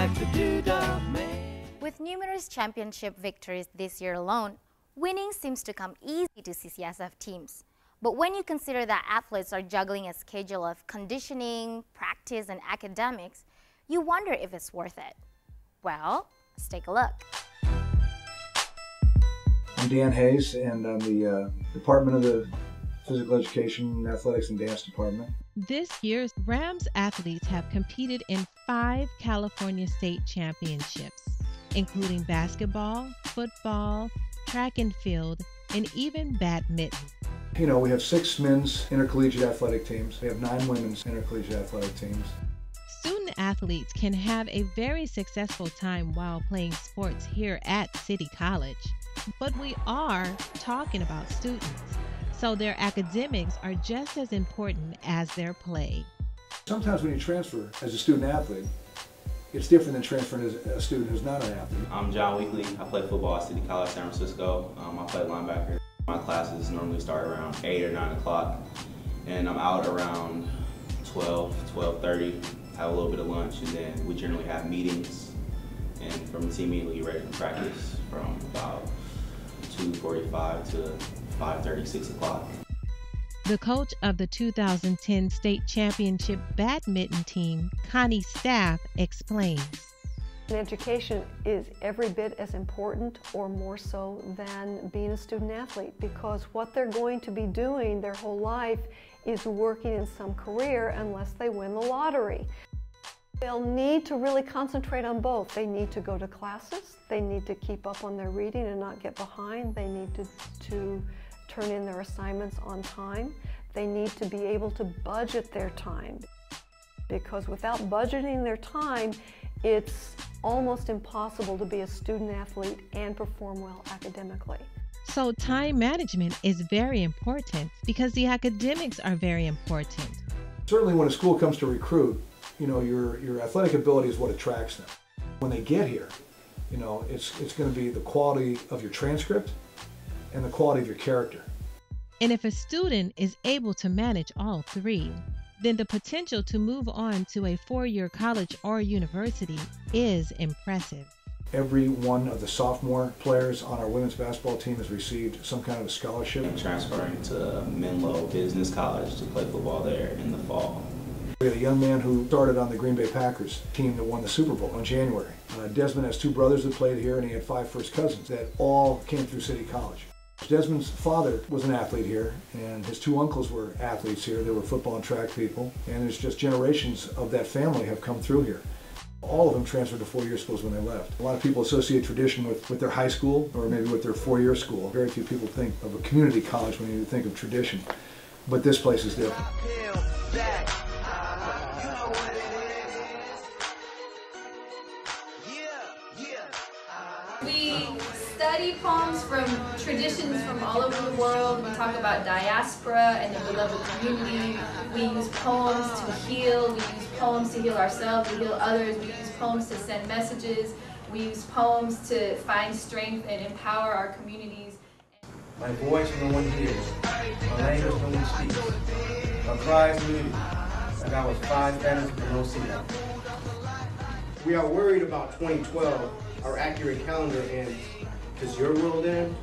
like the doo-dah man. With numerous championship victories this year alone, winning seems to come easy to CCSF teams. But when you consider that athletes are juggling a schedule of conditioning, practice, and academics, you wonder if it's worth it. Well, let's take a look. I'm Dan Hayes, and I'm the Department of the Physical Education, Athletics, and Dance Department. This year's Rams athletes have competed in 5 California state championships, including basketball, football, track and field, and even badminton. You know, we have 6 men's intercollegiate athletic teams. We have 9 women's intercollegiate athletic teams. Student athletes can have a very successful time while playing sports here at City College. But we are talking about students, so their academics are just as important as their play. Sometimes when you transfer as a student athlete, it's different than transferring as a student who's not an athlete. I'm John Weekly. I play football at City College, San Francisco. I play linebacker. My classes normally start around 8 or 9 o'clock, and I'm out around 12, 12:30. Have a little bit of lunch, and then we generally have meetings. And from the team meeting, we get ready to practice from about 2:45 to 5:30, 6 o'clock. The coach of the 2010 state championship badminton team, Connie Staff, explains. Education is every bit as important or more so than being a student athlete, because what they're going to be doing their whole life is working in some career unless they win the lottery. They'll need to really concentrate on both. They need to go to classes, they need to keep up on their reading and not get behind, they need to turn in their assignments on time, they need to be able to budget their time, because without budgeting their time, it's almost impossible to be a student athlete and perform well academically. So time management is very important because the academics are very important. Certainly when a school comes to recruit, you know, your athletic ability is what attracts them. When they get here, you know, it's going to be the quality of your transcript and the quality of your character. And if a student is able to manage all 3, then the potential to move on to a 4-year college or university is impressive. Every one of the sophomore players on our women's basketball team has received some kind of a scholarship. I'm transferring to Menlo Business College to play football there in the fall. We had a young man who started on the Green Bay Packers team that won the Super Bowl in January. Desmond has 2 brothers that played here, and he had 5 first cousins that all came through City College. Desmond's father was an athlete here, and his 2 uncles were athletes here. They were football and track people, and there's just generations of that family have come through here. All of them transferred to 4-year schools when they left. A lot of people associate tradition with their high school or maybe with their 4-year school. Very few people think of a community college when you think of tradition, but this place is different. We study poems from traditions from all over the world. We talk about diaspora and the beloved community. We use poems to heal. We use poems to heal ourselves, to heal others. We use poems to send messages. We use poems to find strength and empower our communities. My voice no one hears, my language no one speaks, my cries muted, like I was 5 fathoms below sea level. We are worried about 2012, our accurate calendar ends. Does your world end?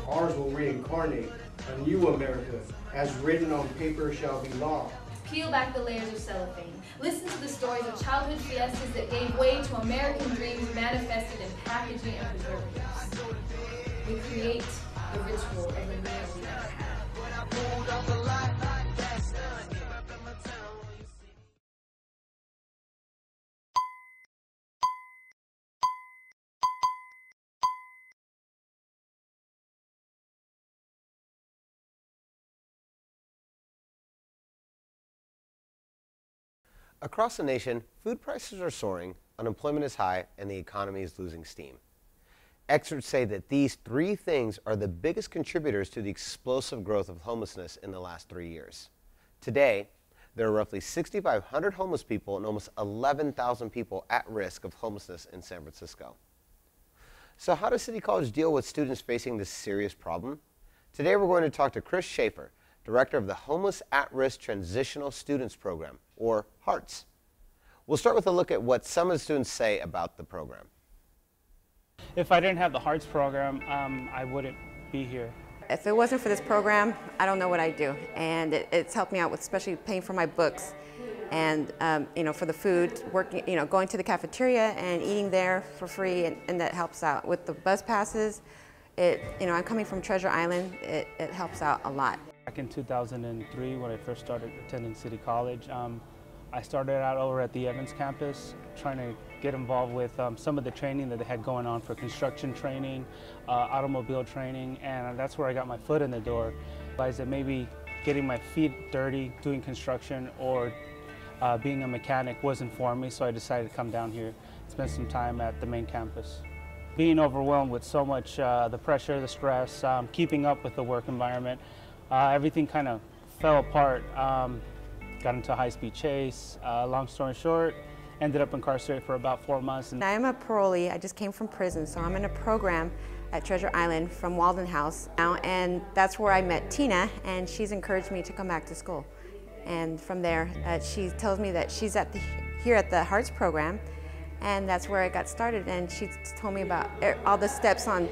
Ours will reincarnate. A new America, as written on paper, shall be law. Peel back the layers of cellophane. Listen to the stories of childhood fiestas that gave way to American dreams manifested in packaging and preservatives. We create the ritual of the meal we never had. Across the nation, food prices are soaring, unemployment is high, and the economy is losing steam. Experts say that these 3 things are the biggest contributors to the explosive growth of homelessness in the last 3 years. Today, there are roughly 6,500 homeless people and almost 11,000 people at risk of homelessness in San Francisco. So how does City College deal with students facing this serious problem? Today we're going to talk to Chris Shaeffer, Director of the Homeless at-Risk Transitional Students Program, or H.A.R.T.S. We'll start with a look at what some of the students say about the program. If I didn't have the H.A.R.T.S program, I wouldn't be here. If it wasn't for this program, I don't know what I'd do. And it's helped me out with especially paying for my books and, for the food, working, going to the cafeteria and eating there for free, and that helps out. With the bus passes, I'm coming from Treasure Island, it helps out a lot. Back in 2003, when I first started attending City College, I started out over at the Evans campus, trying to get involved with some of the training that they had going on for construction training, automobile training, and that's where I got my foot in the door. I realized that maybe getting my feet dirty doing construction or being a mechanic wasn't for me, so I decided to come down here, spend some time at the main campus. Being overwhelmed with so much the pressure, the stress, keeping up with the work environment, everything kind of fell apart. Got into a high-speed chase. Long story short, ended up incarcerated for about 4 months. And I'm a parolee. I just came from prison, so I'm in a program at Treasure Island from Walden House now, and that's where I met Tina, and she's encouraged me to come back to school. And from there, she tells me that she's here at the H.A.R.T.S program, and that's where I got started. And she told me about all the steps on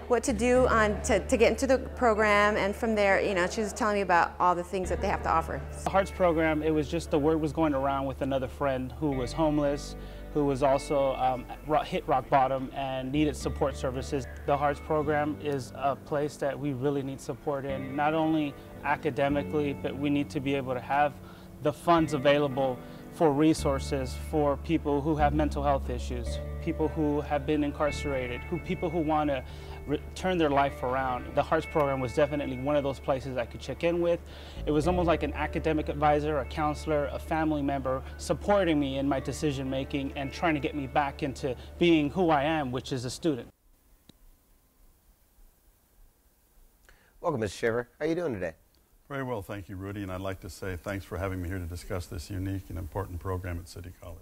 what to do to get into the program, and from there, she was telling me about all the things that they have to offer. The H.A.R.T.S program, it was just the word was going around with another friend who was homeless, who was also hit rock bottom and needed support services. The H.A.R.T.S program is a place that we really need support in, not only academically, but we need to be able to have the funds available for resources for people who have mental health issues, people who have been incarcerated, people who want to turn their life around. The H.A.R.T.S program was definitely one of those places I could check in with. It was almost like an academic advisor, a counselor, a family member supporting me in my decision making and trying to get me back into being who I am, which is a student. Welcome, Mr. Shaeffer. How are you doing today? Very well, thank you, Rudy, and I'd like to say thanks for having me here to discuss this unique and important program at City College.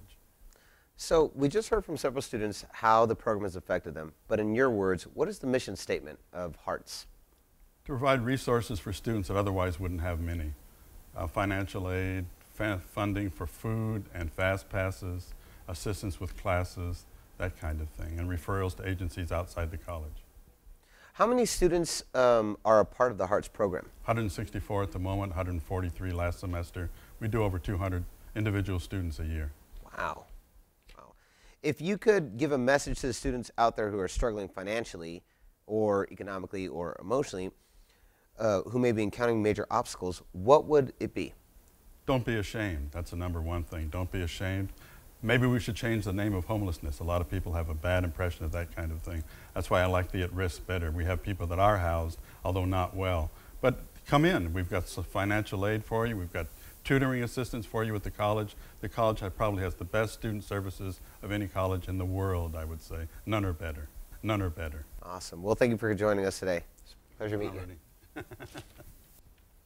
So we just heard from several students how the program has affected them, but in your words, what is the mission statement of H.A.R.T.S? To provide resources for students that otherwise wouldn't have many. Financial aid, funding for food and fast passes, assistance with classes, that kind of thing, and referrals to agencies outside the college. How many students are a part of the H.A.R.T.S program? 164 at the moment, 143 last semester. We do over 200 individual students a year. Wow. If you could give a message to the students out there who are struggling financially or economically or emotionally, who may be encountering major obstacles, what would it be? Don't be ashamed. That's the #1 thing. Don't be ashamed. Maybe we should change the name of homelessness. A lot of people have a bad impression of that kind of thing. That's why I like the at-risk better. We have people that are housed, although not well. But come in. We've got some financial aid for you. We've got tutoring assistance for you at the college. The college probably has the best student services of any college in the world, I would say. None are better. None are better. Awesome. Well, thank you for joining us today. It's a pleasure meeting you.